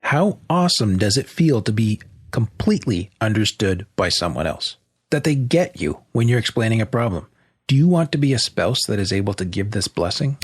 How awesome does it feel to be completely understood by someone else? That they get you when you're explaining a problem. Do you want to be a spouse that is able to give this blessing?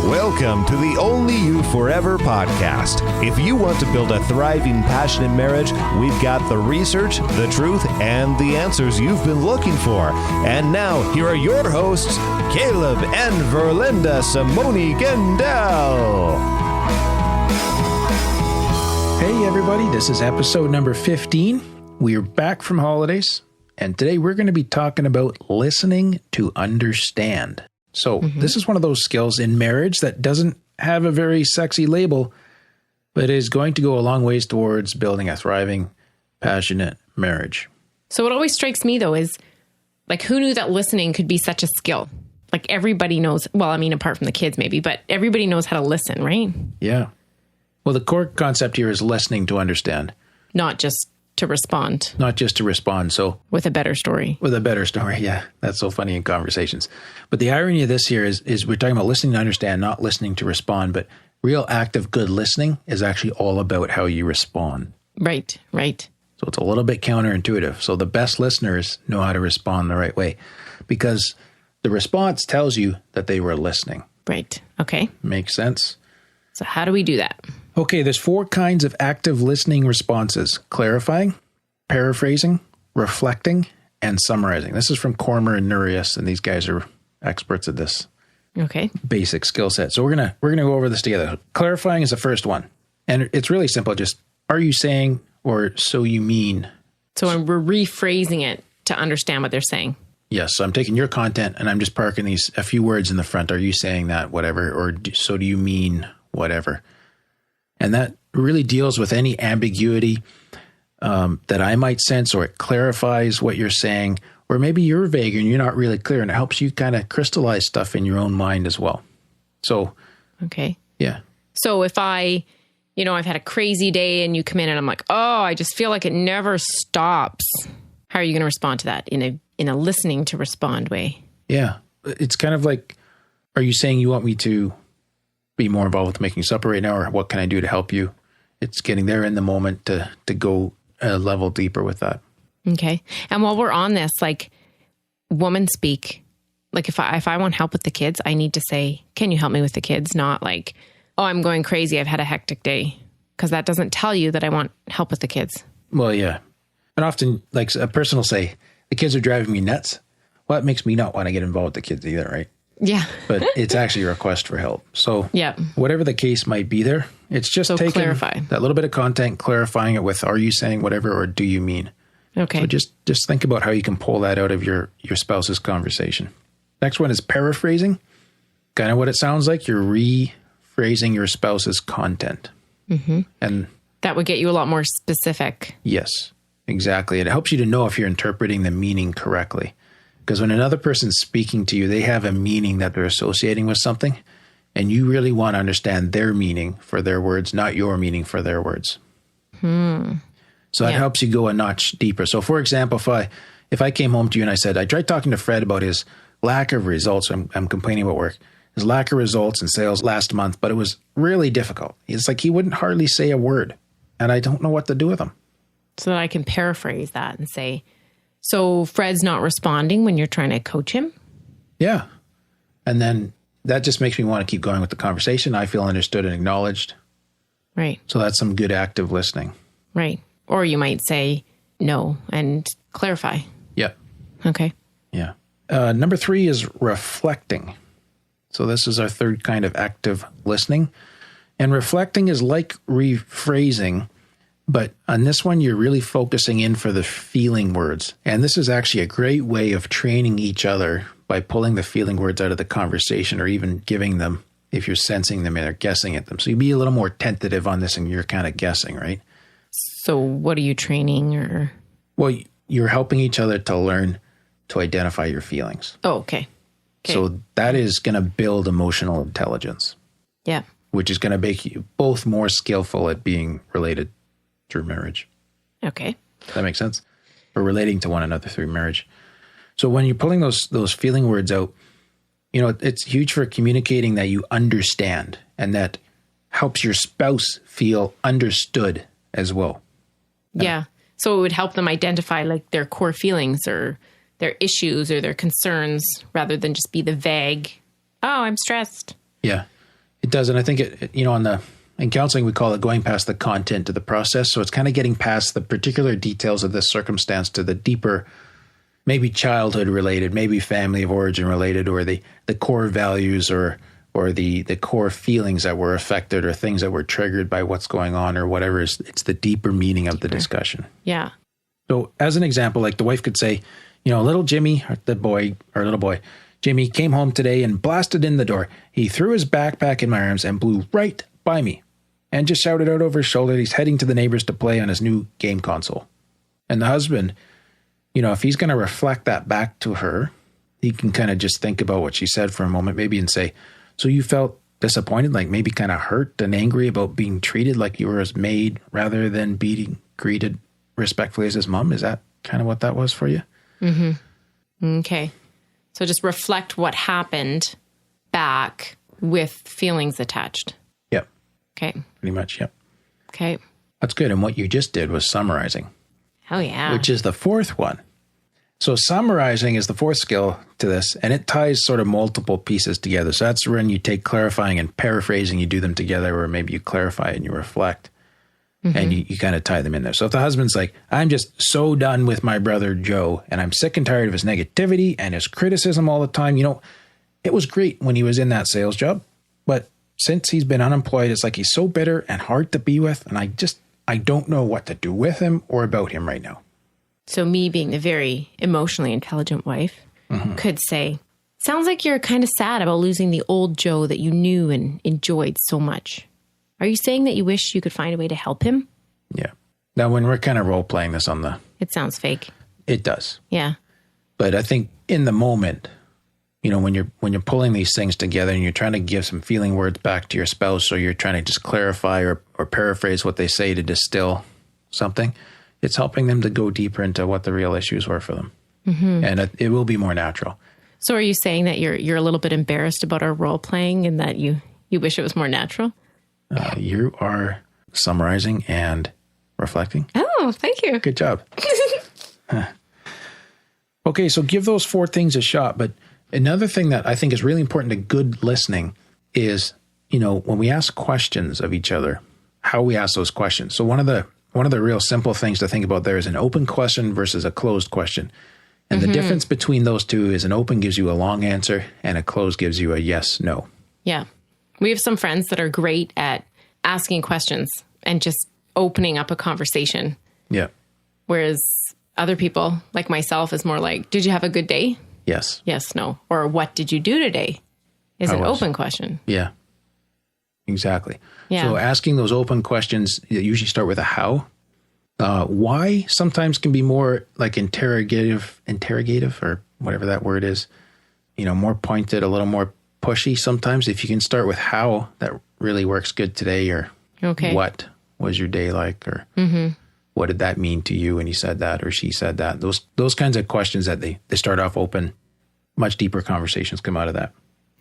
Welcome to the Only You Forever podcast. If you want to build a thriving, passionate marriage, we've got the research, the truth, and the answers you've been looking for. And now, here are your hosts, Caleb and Verlinda Simone Gendel. Hey everybody, this is episode number 15. We are back from holidays, and today we're going to be talking about listening to understand. So this is one of those skills in marriage that doesn't have a very sexy label, but is going to go a long ways towards building a thriving, passionate marriage. So what always strikes me, though, is like, who knew that listening could be such a skill? Like, everybody knows, well, I mean, apart from the kids maybe, but everybody knows how to listen, right? Yeah. Well, the core concept here is listening to understand. Not just to respond. Not just to respond. So with a better story. With a better story, yeah. That's so funny in conversations. But the irony of this here is we're talking about listening to understand, not listening to respond. But real active good listening is actually all about how you respond. Right, right. So it's a little bit counterintuitive. So the best listeners know how to respond the right way because the response tells you that they were listening. Right. Okay. Makes sense? So how do we do that? Okay, there's 4 kinds of active listening responses: clarifying, paraphrasing, reflecting, and summarizing. This is from Cormier and Nurius, and these guys are experts at this basic skill set. So we're gonna go over this together. Clarifying is the first one, and it's really simple. Just, are you saying, or so you mean? So we're rephrasing it to understand what they're saying. Yes, so I'm taking your content and I'm just parking a few words in the front. Are you saying that, whatever, or so do you mean, whatever. And that really deals with any ambiguity that I might sense, or it clarifies what you're saying, or maybe you're vague and you're not really clear, and it helps you kind of crystallize stuff in your own mind as well. So, okay. Yeah. So if I've had a crazy day and you come in and I'm like, oh, I just feel like it never stops. How are you going to respond to that in a listening to respond way? Yeah. It's kind of like, are you saying you want me to be more involved with making supper right now, or what can I do to help you? It's getting there in the moment to go a level deeper with that. Okay. And while we're on this, like, woman speak, like if I want help with the kids, I need to say, can you help me with the kids? Not like, oh, I'm going crazy, I've had a hectic day. Because that doesn't tell you that I want help with the kids. Well, yeah. And often, like, a person will say, the kids are driving me nuts. Well, that makes me not want to get involved with the kids either, right? Yeah. But it's actually a request for help. So yeah, whatever the case might be there, it's just taking clarify that little bit of content, clarifying it with, are you saying whatever, or do you mean? Okay. So just think about how you can pull that out of your spouse's conversation. Next one is paraphrasing. Kind of what it sounds like. You're rephrasing your spouse's content. Mm-hmm. And that would get you a lot more specific. Yes, exactly. It helps you to know if you're interpreting the meaning correctly. Because when another person's speaking to you, they have a meaning that they're associating with something, and you really want to understand their meaning for their words, not your meaning for their words. So that helps you go a notch deeper. So, for example, if I came home to you and I said, I tried talking to Fred about his lack of results, I'm complaining about work, his lack of results in sales last month, but it was really difficult. It's like he wouldn't hardly say a word, and I don't know what to do with him. So that I can paraphrase that and say, so Fred's not responding when you're trying to coach him? Yeah. And then that just makes me want to keep going with the conversation. I feel understood and acknowledged. Right. So that's some good active listening. Right. Or you might say no and clarify. Yep. Okay. Yeah. Number 3 is reflecting. So this is our third kind of active listening. And reflecting is like rephrasing, but on this one, you're really focusing in for the feeling words. And this is actually a great way of training each other by pulling the feeling words out of the conversation, or even giving them if you're sensing them or guessing at them. So you be a little more tentative on this and you're kind of guessing, right? So what are you training, or? Well, you're helping each other to learn to identify your feelings. Oh, okay. So that is going to build emotional intelligence. Yeah. Which is going to make you both more skillful at being related through marriage. Okay. Does that make sense? Or relating to one another through marriage. So when you're pulling those feeling words out, you know, it's huge for communicating that you understand, and that helps your spouse feel understood as well. Yeah. So it would help them identify like their core feelings or their issues or their concerns rather than just be the vague, oh, I'm stressed. Yeah, it does. And I think in counseling, we call it going past the content to the process. So it's kind of getting past the particular details of this circumstance to the deeper, maybe childhood related, maybe family of origin related, or the core values or the core feelings that were affected or things that were triggered by what's going on or whatever. It's the deeper meaning of the discussion. Yeah. So as an example, like the wife could say, little Jimmy, little boy, Jimmy came home today and blasted in the door. He threw his backpack in my arms and blew right by me and just shouted out over his shoulder that he's heading to the neighbors to play on his new game console. And the husband, if he's going to reflect that back to her, he can kind of just think about what she said for a moment, maybe, and say, so you felt disappointed, like maybe kind of hurt and angry about being treated like you were his maid rather than being greeted respectfully as his mom? Is that kind of what that was for you? Mm-hmm. Okay. So just reflect what happened back with feelings attached. Yep. Okay. Pretty much, yep. Okay. That's good. And what you just did was summarizing. Oh, yeah. Which is the fourth one. So summarizing is the fourth skill to this, and it ties sort of multiple pieces together. So that's when you take clarifying and paraphrasing, you do them together, or maybe you clarify and you reflect. And you kind of tie them in there. So if the husband's like, I'm just so done with my brother Joe, and I'm sick and tired of his negativity and his criticism all the time. It was great when he was in that sales job, but since he's been unemployed, it's like he's so bitter and hard to be with. And I don't know what to do with him or about him right now. So me being the very emotionally intelligent wife could say, sounds like you're kind of sad about losing the old Joe that you knew and enjoyed so much. Are you saying that you wish you could find a way to help him? Yeah. Now, when we're kind of role playing this it sounds fake. It does. Yeah. But I think in the moment, when you're pulling these things together and you're trying to give some feeling words back to your spouse, or you're trying to just clarify or paraphrase what they say to distill something, it's helping them to go deeper into what the real issues were for them. And it will be more natural. So are you saying that you're a little bit embarrassed about our role playing and that you wish it was more natural? You are summarizing and reflecting. Oh, thank you. Good job. Okay, so give those 4 things a shot. But another thing that I think is really important to good listening is, when we ask questions of each other, how we ask those questions. So one of the real simple things to think about there is an open question versus a closed question. And the difference between those two is an open gives you a long answer and a closed gives you a yes, no. Yeah. We have some friends that are great at asking questions and just opening up a conversation. Yeah. Whereas other people, like myself, is more like, did you have a good day? Yes. Yes, no. Or what did you do today? Is an open question. Yeah. Exactly. Yeah. So asking those open questions usually start with a how. Why sometimes can be more like interrogative, or whatever that word is, more pointed, a little more pushy sometimes. If you can start with how, that really works good today, or what was your day like, or what did that mean to you when you said that or she said that. Those kinds of questions that they start off open, much deeper conversations come out of that.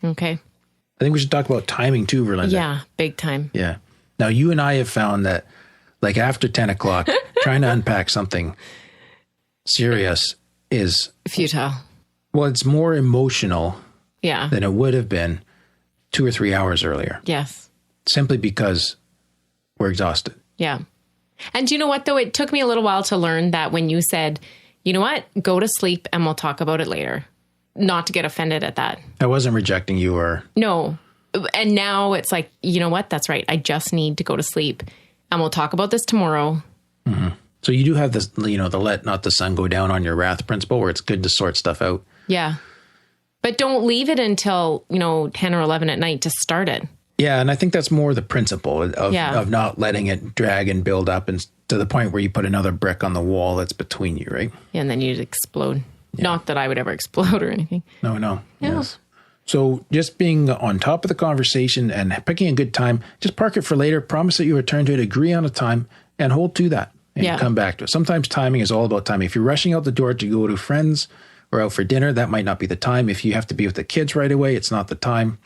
Okay. I think we should talk about timing too, Verlinda. Yeah, big time. Yeah. Now, you and I have found that like after 10 o'clock, trying to unpack something serious is futile. Well, it's more emotional Yeah. than it would have been 2 or 3 hours earlier. Yes. Simply because we're exhausted. Yeah. And you know what, though? It took me a little while to learn that when you said, you know what, go to sleep and we'll talk about it later. Not to get offended at that. I wasn't rejecting you or... No. And now it's like, you know what? That's right. I just need to go to sleep and we'll talk about this tomorrow. Mm-hmm. So you do have this, the let not the sun go down on your wrath principle where it's good to sort stuff out. Yeah. But don't leave it until, 10 or 11 at night to start it. Yeah. And I think that's more the principle of not letting it drag and build up and to the point where you put another brick on the wall that's between you, right? Yeah, and then you'd explode. Yeah. Not that I would ever explode or anything. No. Yeah. Yes. So just being on top of the conversation and picking a good time, just park it for later. Promise that you return to it, agree on a time, and hold to that and come back to it. Sometimes timing is all about timing. If you're rushing out the door to go to friends or out for dinner, that might not be the time. If you have to be with the kids right away, it's not the time.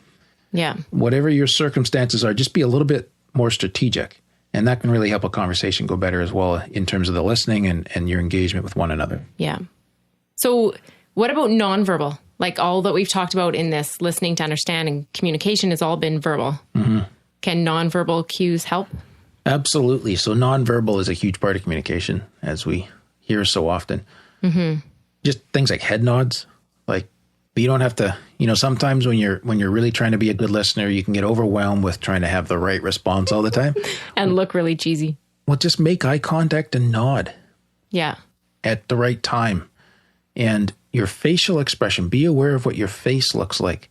Yeah. Whatever your circumstances are, just be a little bit more strategic. And that can really help a conversation go better as well in terms of the listening and your engagement with one another. Yeah. So what about nonverbal? Like all that we've talked about in this listening to understand and communication has all been verbal. Mm-hmm. Can nonverbal cues help? Absolutely. So nonverbal is a huge part of communication, as we hear so often. Mm-hmm. Just things like head nods. Like you don't have to, sometimes when you're really trying to be a good listener, you can get overwhelmed with trying to have the right response all the time. And look really cheesy. Well, just make eye contact and nod. Yeah. At the right time. And your facial expression, be aware of what your face looks like.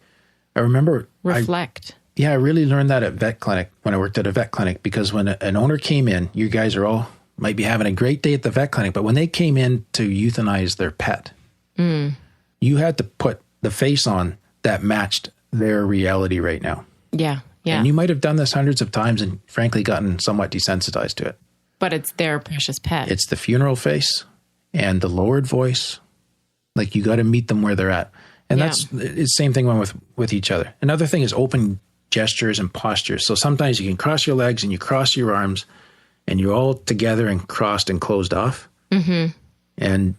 I remember... Reflect. I really learned that at vet clinic when I worked at a vet clinic, because when an owner came in, you guys are all might be having a great day at the vet clinic, but when they came in to euthanize their pet, you had to put the face on that matched their reality right now. Yeah. Yeah. And you might have done this hundreds of times and frankly gotten somewhat desensitized to it. But it's their precious pet. It's the funeral face and the lowered voice. Like you got to meet them where they're at. And it's the same thing with each other. Another thing is open gestures and postures. So sometimes you can cross your legs and you cross your arms and you're all together and crossed and closed off. Mm-hmm. And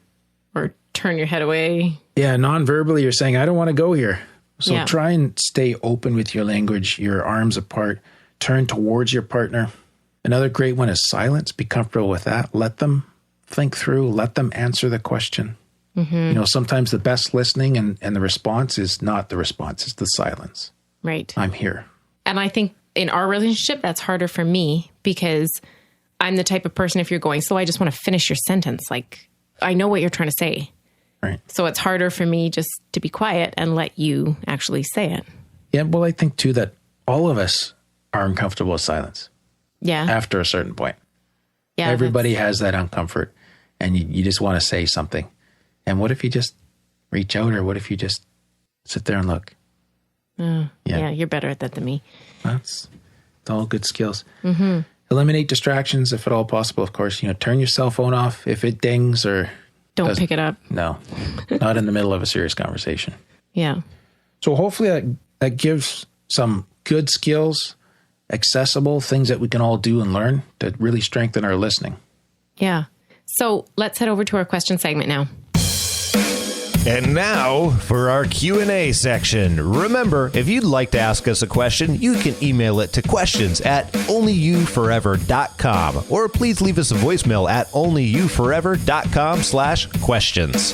or turn your head away. Yeah, non-verbally you're saying, I don't want to go here. So try and stay open with your language, your arms apart, turn towards your partner. Another great one is silence. Be comfortable with that. Let them think through, let them answer the question. Mm-hmm. Sometimes the best listening and the response is not the response, it's the silence. Right. I'm here. And I think in our relationship, that's harder for me because I'm the type of person, if you're going slow, I just want to finish your sentence. Like, I know what you're trying to say. Right. So it's harder for me just to be quiet and let you actually say it. Yeah, well, I think too that all of us are uncomfortable with silence. Yeah. After a certain point. Yeah. Everybody has that uncomfort and you just want to say something. And what if you just reach out, or what if you just sit there and look? Yeah, you're better at that than me. It's all good skills. Mm-hmm. Eliminate distractions if at all possible, of course. Turn your cell phone off if it dings or... Don't pick it up. No, not in the middle of a serious conversation. Yeah. So hopefully that gives some good skills, accessible things that we can all do and learn to really strengthen our listening. Yeah. So let's head over to our question segment now. And now for our Q&A section. Remember, if you'd like to ask us a question, you can email it to questions@onlyyouforever.com, or please leave us a voicemail at onlyyouforever.com/questions.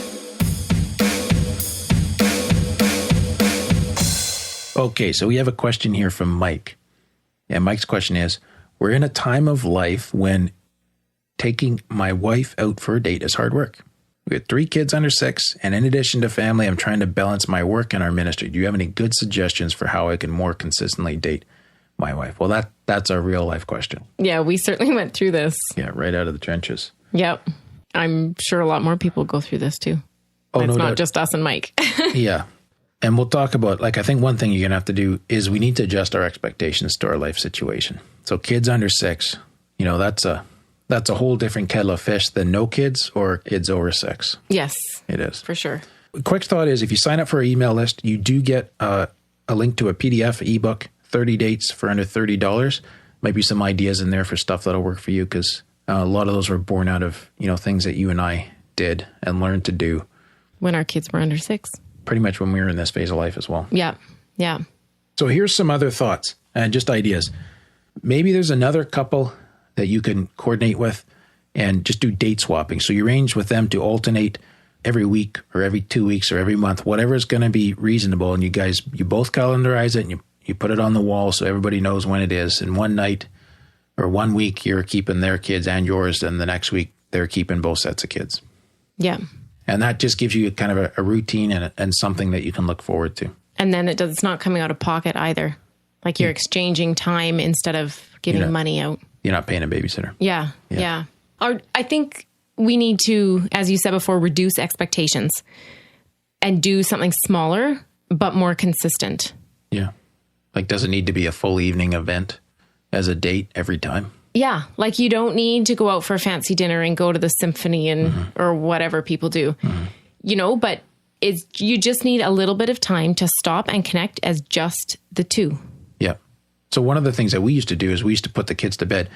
Okay, so we have a question here from Mike. And Mike's question is, we're in a time of life when taking my wife out for a date is hard work. We have 3 kids under 6, and in addition to family, I'm trying to balance my work and our ministry. Do you have any good suggestions for how I can more consistently date my wife? Well, that's a real life question. Yeah, we certainly went through this. Yeah, right out of the trenches. Yep. I'm sure a lot more people go through this too. Oh, it's no not doubt. just us and Mike. Yeah. And we'll talk about, I think one thing you're going to have to do is we need to adjust our expectations to our life situation. So kids under 6, that's a whole different kettle of fish than no kids or kids over 6. Yes. It is. For sure. Quick thought is if you sign up for our email list, you do get a link to a PDF ebook, 30 dates for under $30. Might be some ideas in there for stuff that'll work for you, because a lot of those were born out of, things that you and I did and learned to do. When our kids were under 6. Pretty much when we were in this phase of life as well. Yeah. Yeah. So here's some other thoughts and just ideas. Maybe there's another couple that you can coordinate with and just do date swapping. So you arrange with them to alternate every week or every 2 weeks or every month, whatever is going to be reasonable. And you both calendarize it and you put it on the wall so everybody knows when it is. And one night or 1 week, you're keeping their kids and yours. And the next week, they're keeping both sets of kids. Yeah. And that just gives you kind of a routine and something that you can look forward to. And then it's not coming out of pocket either. Like you're exchanging time instead of giving money out. You're not paying a babysitter. Yeah. I think we need to, as you said before, reduce expectations and do something smaller, but more consistent. Yeah. Like, does it need to be a full evening event as a date every time? Yeah. Like you don't need to go out for a fancy dinner and go to the symphony and or whatever people do, but you just need a little bit of time to stop and connect as just the two. Yeah. So one of the things that we used to do is we used to put the kids to bed.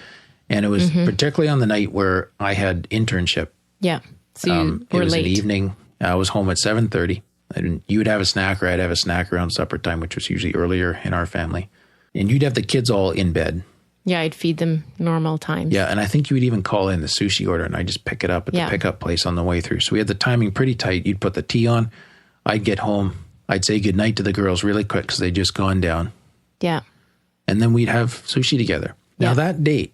And it was particularly on the night where I had internship. Yeah. So you were it was late. an evening. I was home at 7:30. And you would have a snack, or I'd have a snack around supper time, which was usually earlier in our family. And you'd have the kids all in bed. Yeah, I'd feed them normal times. Yeah, and I think you would even call in the sushi order, and I'd just pick it up at the pickup place on the way through. So we had the timing pretty tight. You'd put the tea on. I'd get home. I'd say goodnight to the girls really quick because they'd just gone down. Yeah. And then we'd have sushi together. Now, that date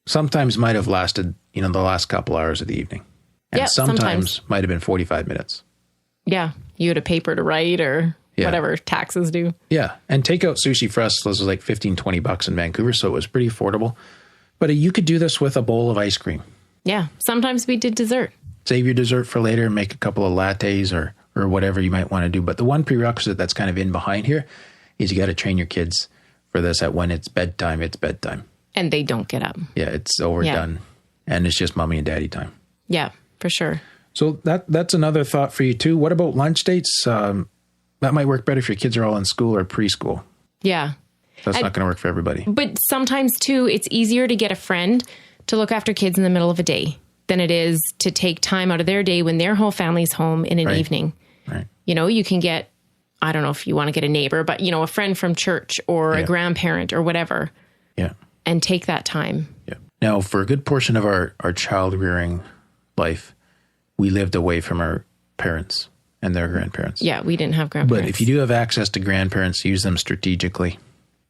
sometimes might have lasted, the last couple hours of the evening. And sometimes might have been 45 minutes. Yeah. You had a paper to write or whatever taxes do. Yeah. And takeout sushi for us was like $15-20 in Vancouver. So it was pretty affordable. But you could do this with a bowl of ice cream. Yeah. Sometimes we did dessert. Save your dessert for later and make a couple of lattes or whatever you might want to do. But the one prerequisite that's kind of in behind here is you got to train your kids for this at when it's bedtime. And they don't get up. Yeah. It's overdone. And it's just mommy and daddy time. Yeah, for sure. So that's another thought for you too. What about lunch dates? That might work better if your kids are all in school or preschool. Yeah. That's not going to work for everybody. But sometimes too, it's easier to get a friend to look after kids in the middle of a day than it is to take time out of their day when their whole family's home in an evening. Right. You can get, I don't know if you want to get a neighbor, but a friend from church or a grandparent or whatever. Yeah. And take that time. Yeah. Now, for a good portion of our child rearing life, we lived away from our parents and their grandparents. Yeah, we didn't have grandparents. But if you do have access to grandparents, use them strategically.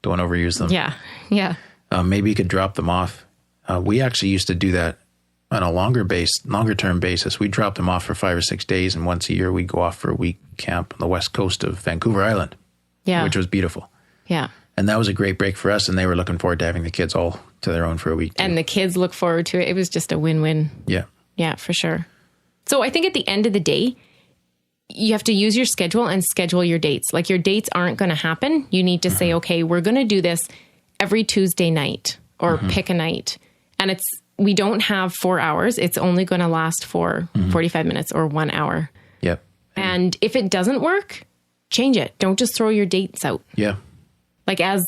Don't overuse them. Yeah, yeah. Maybe you could drop them off. We actually used to do that on a longer term basis. We'd drop them off for 5 or 6 days, and once a year we'd go off for a week camp on the west coast of Vancouver Island, which was beautiful. Yeah. And that was a great break for us, and they were looking forward to having the kids all to their own for a week too. And the kids look forward to it. It was just a win-win. Yeah. Yeah, for sure. So I think at the end of the day, you have to use your schedule and schedule your dates. Like, your dates aren't going to happen. You need to say, okay, we're going to do this every Tuesday night, or pick a night. And we don't have 4 hours. It's only going to last for 45 minutes or 1 hour. Yep. And if it doesn't work, change it. Don't just throw your dates out. Yeah. Like, as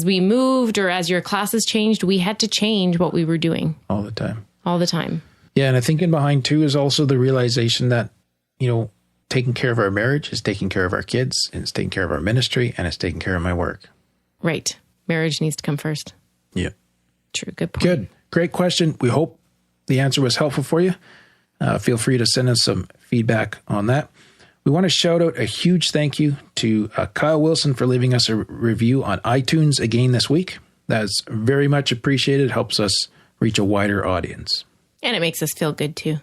we moved or as your classes changed, we had to change what we were doing. All the time. All the time. Yeah. And I think in behind too is also the realization that, taking care of our marriage is taking care of our kids, and it's taking care of our ministry, and it's taking care of my work. Right. Marriage needs to come first. Yeah. True. Good point. Good. Great question. We hope the answer was helpful for you. Feel free to send us some feedback on that. We want to shout out a huge thank you to Kyle Wilson for leaving us a review on iTunes again this week. That's very much appreciated. Helps us reach a wider audience. And it makes us feel good too.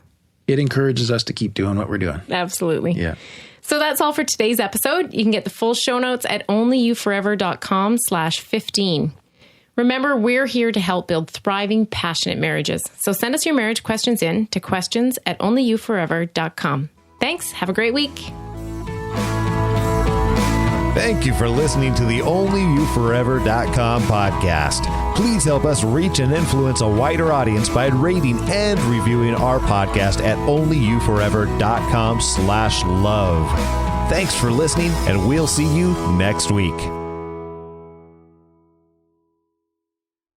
It encourages us to keep doing what we're doing. Absolutely. Yeah. So that's all for today's episode. You can get the full show notes at onlyyouforever.com/15. Remember, we're here to help build thriving, passionate marriages. So send us your marriage questions in to questions@onlyyouforever.com. Thanks. Have a great week. Thank you for listening to the onlyyouforever.com podcast. Please help us reach and influence a wider audience by rating and reviewing our podcast at onlyyouforever.com/love. Thanks for listening, and we'll see you next week.